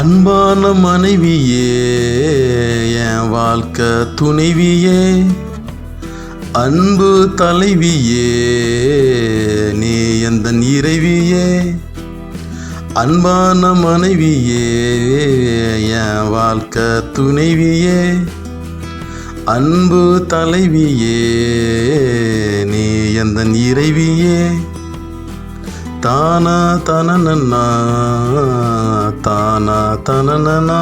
அன்பான மனைவியே, என் வாழ்க்கை துணைவியே, அன்பு தலைவியே, நீ எந்தன் இறைவியே. அன்பான மனைவியே, என் வாழ்க்கை துணைவியே, அன்பு தலைவியே, நீ எந்தன் இறைவியே. தானா தனனனா தானா தனனனா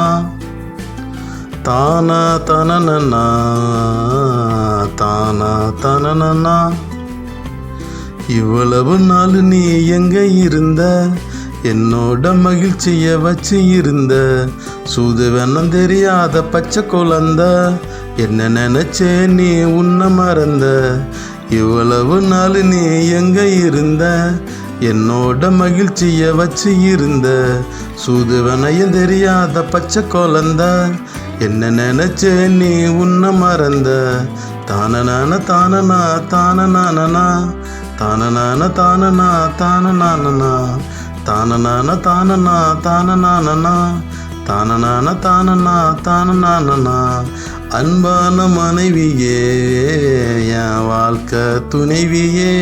தானா தனனனா தானா தனனனா. இவ்வளவு நாள் நீ எங்க இருந்த, என்னோட மகிழ்ச்சிய வச்சு இருந்த, சூது வேணம் தெரியாத பச்சை குழந்த, என்ன நினைச்சே நீ உன்னை மறந்த. இவ்வளவு நாள் நீ எங்க இருந்த, என்னோட மகிழ்ச்சிய வச்சு இருந்த, சூது வனையும் தெரியாத பச்சை குழந்த, என்ன நினைச்சே நீ உன்னை மறந்த. தானனான தானனா தானனானனா தானனான தானனா தானனானனா தானனான தானனா தானனானனா தானனான தானனா தானனானனா. அன்பான மனைவியே, என் வாழ்க்கை துணைவியே,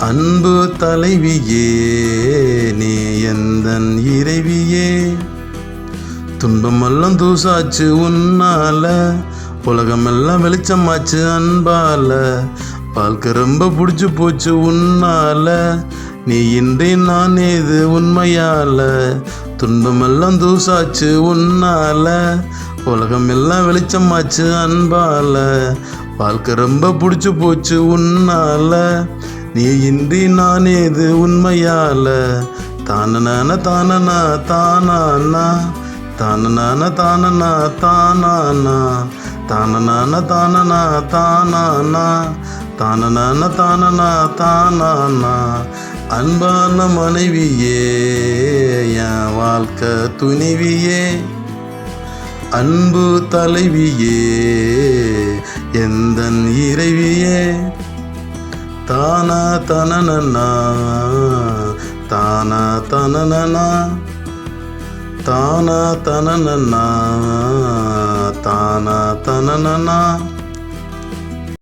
அன்பு தலைவியே, நீ எந்தன் இறைவியே. துன்பமெல்லாம் தூசாச்சு உன்னால, உலகமெல்லாம் வெளிச்சமாச்சு அன்பால, வாழ்க்கை ரொம்ப பிடிச்சி போச்சு உன்னால, நீ இன்றி நான் ஏது உண்மையால. துன்பமெல்லாம் தூசாச்சு உன்னால, உலகமெல்லாம் வெளிச்சமாச்சு அன்பால, வாழ்க்கை ரொம்ப பிடிச்சி போச்சு உன்னால, நீ இன்றி நான் ஏது உண்மையால. தானனான தானனா தானானா தானனான தானனா தானானா தானனான தானனா தானானா தானனான தானனா தானானா. அன்பான மனைவியே, என் வாழ்க்கை துணைவியே, அன்பு தலைவியே, எந்தன் இறைவியே. தானா தனனனா தானா தனனனா தானா தனனனா தானா தனனனா.